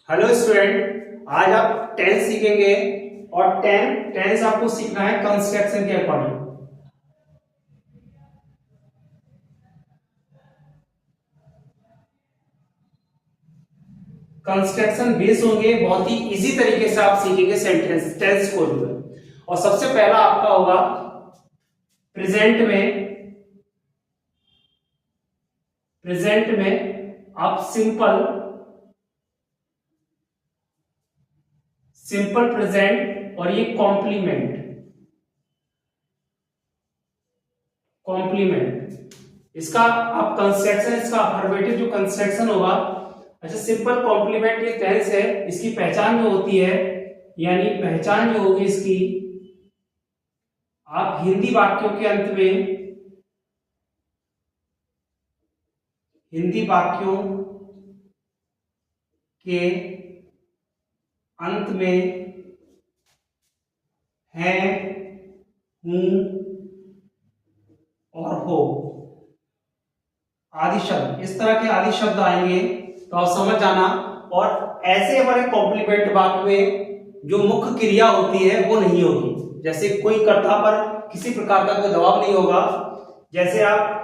Hello student, आज आप tense सीखेंगे और टेंस आपको सीखना है कंस्ट्रक्शन के अकॉर्डिंग। कंस्ट्रक्शन बेस होंगे, बहुत ही इजी तरीके से आप सीखेंगे सेंटेंस टेंस को जो है। और सबसे पहला आपका होगा प्रेजेंट में आप सिंपल प्रेजेंट और ये कॉम्प्लीमेंट इसका आप कंस्ट्रक्शन, इसका अफर्मेटिव जो कंस्ट्रक्शन होगा। अच्छा, सिंपल कॉम्प्लीमेंट ये टेंस है, इसकी पहचान जो होती है, यानी पहचान जो होगी इसकी, आप हिंदी वाक्यों के अंत में है, हूं और हो आदि शब्द, इस तरह के आदि शब्द आएंगे तो आप समझ जाना। और ऐसे हमारे कॉम्प्लीमेंट वाक्य में जो मुख्य क्रिया होती है वो नहीं होगी, जैसे कोई कर्ता पर किसी प्रकार का कोई दबाव नहीं होगा। जैसे आप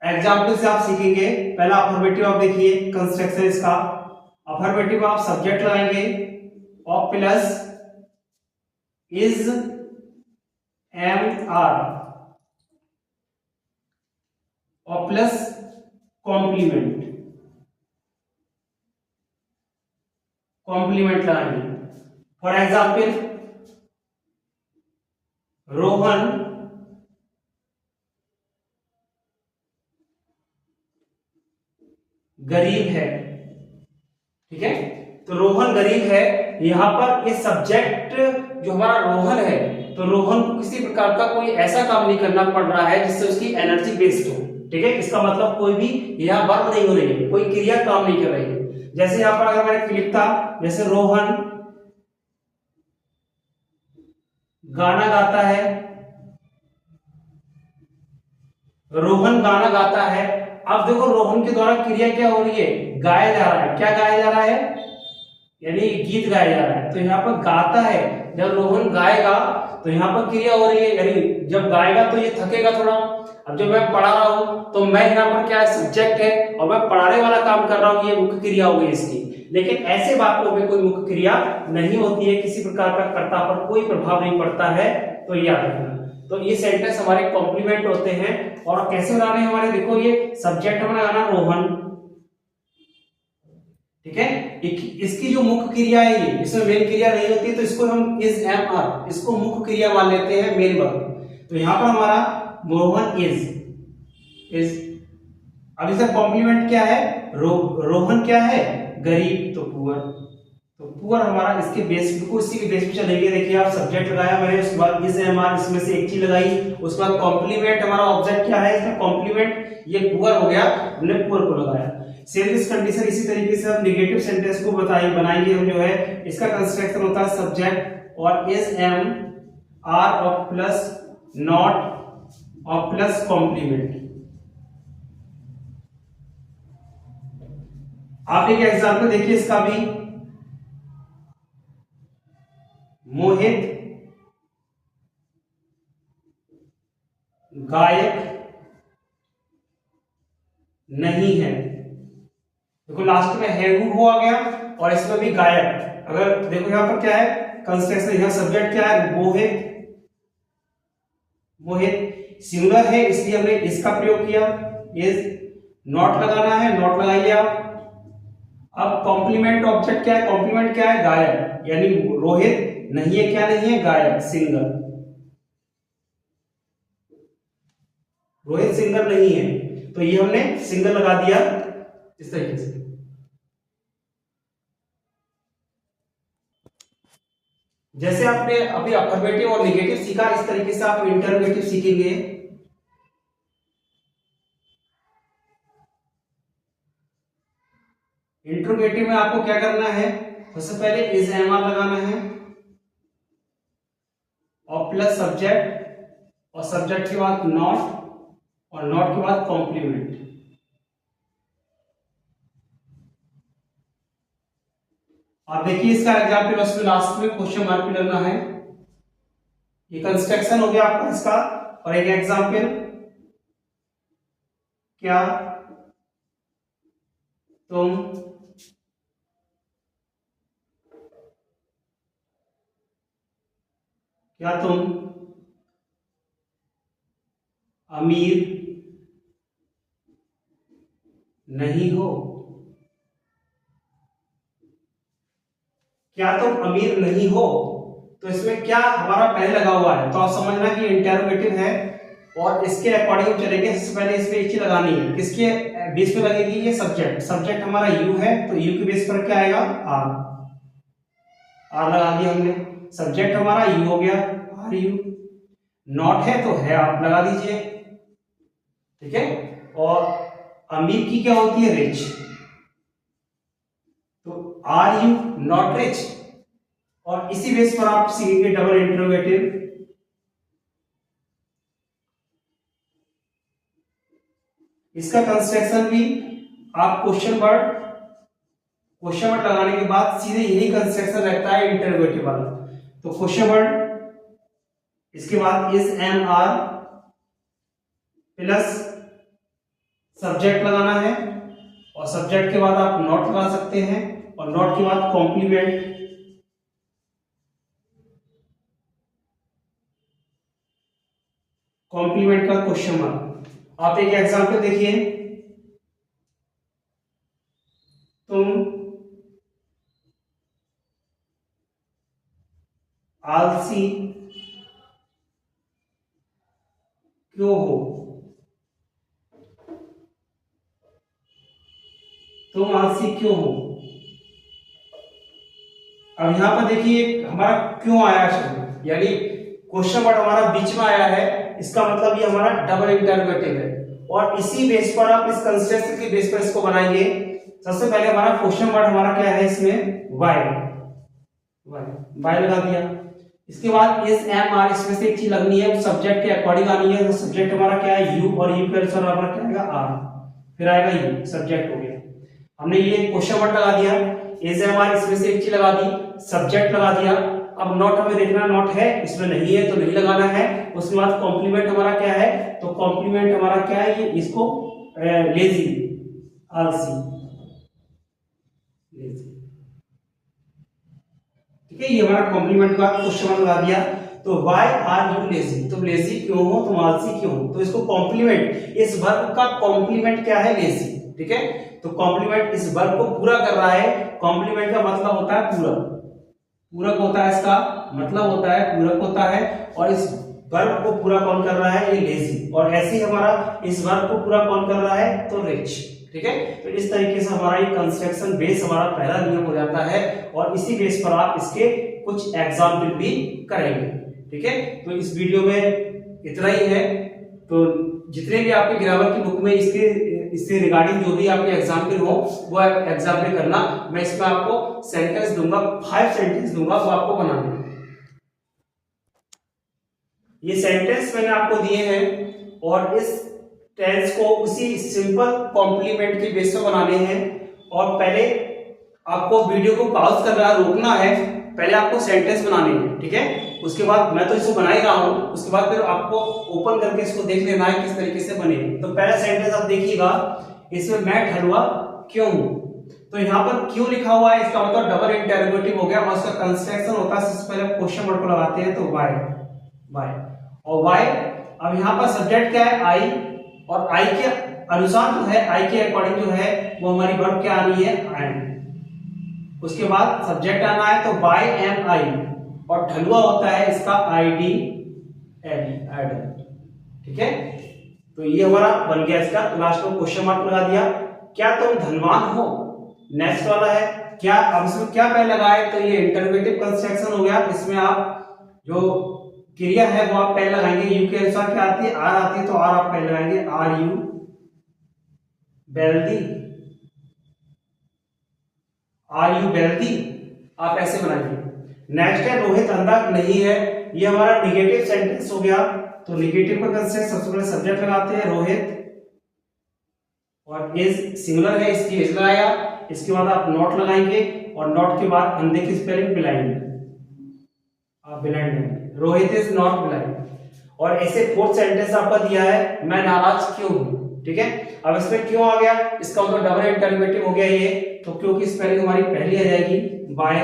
एग्जाम्पल से आप सीखेंगे। पहला अफर्मेटिव आप देखिए कंस्ट्रक्शन इसका। अफर्मेटिव आप सब्जेक्ट लगाएंगे और प्लस इज एम आर और प्लस कॉम्प्लीमेंट लगाएंगे। फॉर एग्जाम्पल, रोहन गरीब है। ठीक है, तो रोहन गरीब है, यहां पर ये सब्जेक्ट जो हमारा रोहन है, तो रोहन को किसी प्रकार का कोई ऐसा काम नहीं करना पड़ रहा है जिससे उसकी एनर्जी वेस्ट हो। ठीक है, इसका मतलब कोई भी यहाँ वर्ब नहीं हो रही है, कोई क्रिया काम नहीं कर रही है। जैसे यहाँ पर अगर मैंने लिखता, जैसे रोहन गाना गाता है, रोहन गाना गाता है। अब देखो, रोहन के द्वारा क्रिया क्या हो रही है, गाया जा रहा है। क्या गाया जा रहा है, यानी गीत गाया जा रहा है। तो यहाँ पर गाता है, जब रोहन गाएगा तो यहाँ पर क्रिया हो रही है, यानी जब गाएगा तो ये थकेगा थोड़ा। अब जब मैं पढ़ा रहा हूं तो मैं यहाँ पर क्या है, सब्जेक्ट है और मैं पढ़ाने वाला काम कर रहा हूँ, ये मुख्य क्रिया हो गई इसकी। लेकिन ऐसे वाक्यों में कोई मुख्य क्रिया नहीं होती है, किसी प्रकार का कर्ता पर कोई प्रभाव नहीं पड़ता है, तो याद रखना। तो ये सेंटेंस हमारे कॉम्प्लीमेंट होते हैं। और कैसे बनाने हमारे, देखो ये सब्जेक्ट हमारा गाना रोहन। ठीक है, इसकी जो मुख्य क्रिया है, ये इसमें मेन क्रिया नहीं होती, तो इसको हम इज एम आर, इसको मुख्य क्रिया मान लेते हैं, मेन वर्ब। तो यहां पर हमारा रोहन इज। अब इसका कॉम्प्लीमेंट क्या है, रोहन क्या है, गरीब, तो पुअर। तो पुअर हमारा इसके बेस को, इसी के बेस पे चलेंगे। देखिए आप सब्जेक्ट लगाया मैंने, उसके बाद इज एम आर, इसमें से एक चीज लगाई, उसके बाद कॉम्प्लीमेंट हमारा ऑब्जेक्ट क्या है, इसमें कॉम्प्लीमेंट, ये पुअर हो गया, हमने पुअर को लगाया। सेम दिस कंडीशन इसी तरीके से हम नेगेटिव सेंटेंस को बनाएंगे हम जो है। इसका कंस्ट्रक्शन होता है सब्जेक्ट और इज एम आर और प्लस नॉट और प्लस कॉम्प्लीमेंट। आप एक एग्जाम्पल देखिए इसका भी। मोहित गायक नहीं है। देखो लास्ट में है हु आ गया और इसमें भी गायक। अगर देखो यहां पर क्या है कंस्ट्रक्शन, यहां सब्जेक्ट क्या है, मोहित सिंगुलर है, इसलिए हमने इसका प्रयोग किया। इज नॉट लगाना है, नॉट लगाइए आप। अब कॉम्प्लीमेंट ऑब्जेक्ट क्या है, कॉम्प्लीमेंट क्या है, गायक, यानी रोहित नहीं है, क्या नहीं है, गायक, सिंगर। रोहित सिंगर नहीं है, तो ये हमने सिंगर लगा दिया इस तरीके से। जैसे आपने अभी अफर्मेटिव और नेगेटिव सीखा, इस तरीके से आप इंटरोगेटिव सीखेंगे। इंटरोगेटिव में आपको क्या करना है, सबसे पहले इज एम आर लगाना है और प्लस सब्जेक्ट, और सब्जेक्ट के बाद नॉट, और नॉट के बाद कॉम्प्लीमेंट। आप देखिए इसका एग्जाम्पल, उसमें लास्ट में क्वेश्चन मार्क भी लगना है। ये कंस्ट्रक्शन हो गया आपका इसका, और एक एग्जाम्पल, क्या तुम अमीर नहीं हो? क्या तुम अमीर नहीं हो? तो इसमें क्या हमारा पहले लगा हुआ है, तो आप समझना कि इंटेरोगेटिव है और इसके अकॉर्डिंग चलेंगे। सबसे पहले इसमें एक चीज लगानी है, किसके बेस पे लगेगी? ये सब्जेक्ट, सब्जेक्ट हमारा यू है, तो यू के बेस पर क्या आएगा? आर। आर लगा दिया हमने, सब्जेक्ट हमारा यू हो गया, आर यू। नॉट है तो है आप लगा दीजिए, ठीक है। और अमीर की क्या होती है? रिच, तो आर यू नॉट रिच, और इसी बेस पर आप सीखेंगे डबल इंटरोगेटिव। इसका कंस्ट्रक्शन भी आप क्वेश्चन वर्ड लगाने के बाद सीधे यही कंस्ट्रक्शन रहता है इंटरोगेटिव वाला। तो क्वेश्चन वर्ड, इसके बाद is am are plus subject लगाना है, और सब्जेक्ट के बाद आप नॉट लगा सकते हैं, और नॉट के बाद कॉम्प्लीमेंट। कॉम्प्लीमेंट का क्वेश्चन मार्क। आप एक एग्जांपल देखिए, तुम आलसी क्यों हो? तुम आलसी क्यों हो? अब यहां पर देखिए हमारा क्यों आया शब्द, यानी क्वेश्चन वर्ड हमारा बीच में आया है, इसका मतलब ये हमारा डबल इंटरोगेटिव है, और इसी बेस पर आप इस कंस्ट्रक्शन के बेस पर इसको बनाएंगे। सबसे पहले हमारा क्वेश्चन वर्ड हमारा क्या है इसमें? वाई। वाई लगा दिया। इसके बाद इस एम आर, इसमें से एक चीज लगनी है, सब्जेक्ट के अकॉर्डिंग आनी है। तो सब्जेक्ट हमारा क्या है? यू, और यू के अनुसार हमारा क्या आएगा? आर, फिर आएगा यू, सब्जेक्ट हो गया। हमने ये क्वेश्चन वर्ड लगा दिया, इज एम आर, इसमें से एक चीज लगा दी, सब्जेक्ट लगा दिया। अब नॉट हमें देखना, नॉट है इसमें, नहीं है तो नहीं लगाना है। उसके बाद कॉम्प्लीमेंट हमारा क्या है? तो कॉम्प्लीमेंट हमारा क्या है? ये इसको लेजी, आलसी, लेजी, ठीक है। ये हमारा कॉम्प्लीमेंट का क्वेश्चन लगा दिया। तो व्हाई आर यू लेजी, तुम लेजी क्यों हो, तुम आलसी क्यों हो? तो इसको कॉम्प्लीमेंट, इस वर्ब का कॉम्प्लीमेंट क्या है? लेजी, ठीक है। तो कॉम्प्लीमेंट इस वर्ब को पूरा कर रहा है। कॉम्प्लीमेंट का मतलब होता है पूरक, पूरक होता है, इसका मतलब होता है पूरक होता है, और इस वर्ब को पूरा कौन कर रहा है? ये लेजी। और ऐसे ही हमारा इस वर्ब को पूरा कौन कर रहा है? तो रिच, ठीक है। तो इस तरीके से हमारा ये कंस्ट्रक्शन बेस हमारा पहला नियम हो जाता है, और इसी बेस पर आप इसके कुछ एग्जाम्पल भी करेंगे, ठीक है। तो इस वीडियो में इतना ही है। तो जितने भी आपके ग्रामर की बुक में इससे रिगार्डिंग जो भी आपके एग्जाम्पल हो वो एग्जाम्पल करना। मैं इसमें आपको सेंटेंस दूंगा, 5 सेंटेंस दूंगा, वो आपको बनाने हैं। ये सेंटेंस मैंने आपको दिए हैं, और इस टेंस को उसी सिंपल कॉम्प्लीमेंट के बेस पे बनाने हैं। और पहले आपको वीडियो को पॉज करना, रोकना है, पहले आपको सेंटेंस बनाने हैं, ठीक है। उसके बाद मैं तो इसको बना ही रहा हूं, उसके बाद फिर आपको ओपन करके इसको देख लेना है किस तरीके से बने। तो पहला सेंटेंस आप देखिएगा, इसमें मैं ढलुआ क्यों हूं? तो यहाँ पर क्यों लिखा हुआ है, इसका मतलब डबल इंटरोगेटिव हो गया, और उसका कंस्ट्रक्शन होता है, सबसे पहले क्वेश्चन वर्ड को लगाते हैं, तो वाई, वाई और वाई। अब यहाँ पर सब्जेक्ट क्या है? आई, और आई के अनुसार जो है, आई के अकॉर्डिंग जो है वो हमारी वर्ब क्या आनी है? एम। उसके बाद सब्जेक्ट आना है, तो बाय एम आई, और ढलुआ होता है इसका आईडी, एड, ठीक है। तो ये हमारा बन गया इसका, लास्ट में क्वेश्चन मार्क लगा दिया। क्या तुम धनवान हो? नेक्स्ट वाला है क्या, अब इसमें क्या पहले लगाए? तो ये इंटरोगेटिव कंस्ट्रक्शन हो गया। इसमें आप जो क्रिया है वो आप पहले लगाएंगे, यू के अनुसार क्या आती है? आर आती है, तो आर आप पहले लगाएंगे, are you wealthy, are you wealthy, आप ऐसे बनाइए। नेक्स्ट है रोहित अंधा नहीं है, ये हमारा निगेटिव सेंटेंस हो गया। तो निगेटिव का कंसेप्ट, सबसे पहले सब्जेक्ट लगाते हैं रोहित, और इज सिंगुलर है, इसकी इज लगाया। इसके बाद आप नॉट लगाएंगे और नॉट के बाद अंधे की स्पेलिंग ब्लाइंड, आप ब्लाइंड नहीं, रोहित इज नॉट ब्लाइंड। और ऐसे फोर्थ सेंटेंस आपका दिया है मैं नाराज क्यों हूं, ठीक है। अब इसमें क्यों आ गया, इसका मतलब डबल इंटरोगेटिव हो गया ये, तो क्यों की स्पेलिंग हमारी पहली आ जाएगी बाय,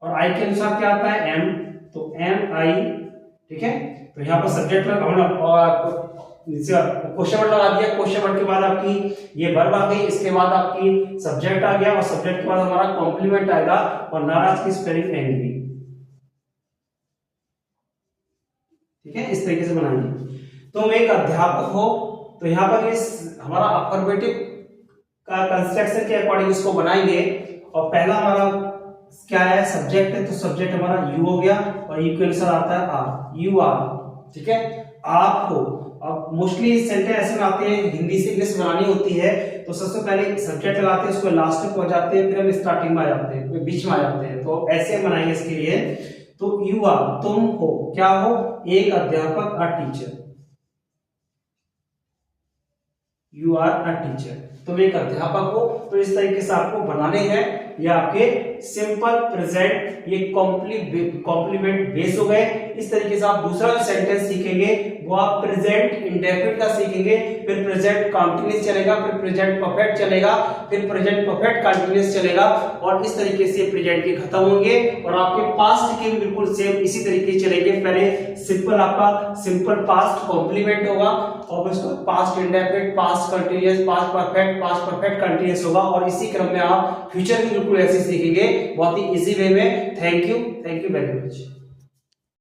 और आई के अनुसार क्या आता है एम, तो एम आई, ठीक है। तो यहाँ पर सब्जेक्ट क्वेश्चन वर्ड लगा दिया, क्वेश्चन वर्ड के बाद आपकी ये वर्ब आ गई, इसके बाद आपकी सब्जेक्ट आ गया और सब्जेक्ट के बाद हमारा कॉम्प्लीमेंट आएगा और नाराज की स्पेलिंग एंग्री, ठीक है। इस तरीके से बनाएंगे। तुम एक अध्यापक हो, तो यहाँ पर इस हमारा अफर्मेटिव का कंस्ट्रक्शन के अकॉर्डिंग इसको बनाएंगे। और पहला हमारा क्या है, सब्जेक्ट है, तो सब्जेक्ट हमारा यू हो गया और यू के अनुसार आता है आर, यू आर, ठीक है। आप हो, अब मोस्टली सेंटेंस ऐसे बनाते हैं, हिंदी से इंग्लिश बनानी होती है तो सबसे पहले सब्जेक्ट लगाते हैं, उसको लास्ट में पहुंच जाते हैं, फिर हम स्टार्टिंग में आ जाते हैं, बीच में आ जाते हैं, तो ऐसे बनाएंगे इसके लिए। तो यू आर, तुम हो, क्या हो, एक अध्यापक, a teacher, you are a teacher, तुम एक अध्यापक हो। तो इस तरीके से आपको बनाने हैं, ये आपके सिंपल प्रेजेंट, ये कॉम्प्लीमेंट बेस हो गए। इस तरीके से आप दूसरा जो सेंटेंस सीखेंगे वो आप प्रेजेंट इंडेफिनिट का सीखेंगे, फिर प्रेजेंट कंटीन्यूअस चलेगा, फिर प्रेजेंट परफेक्ट चलेगा, फिर प्रेजेंट परफेक्ट कंटीन्यूअस चलेगा, और इस तरीके से प्रेजेंट के खत्म होंगे और आपके पास्ट के बिल्कुल सेम इसी तरीके चलेंगे। पहले सिंपल आपका सिंपल पास्ट कॉम्प्लीमेंट होगा और उसको past indefinite, past continuous, past perfect continuous होगा, और इसी क्रम में आप फ्यूचर भी बिल्कुल ऐसे सीखेंगे बहुत ही इजी वे में। Thank you very much.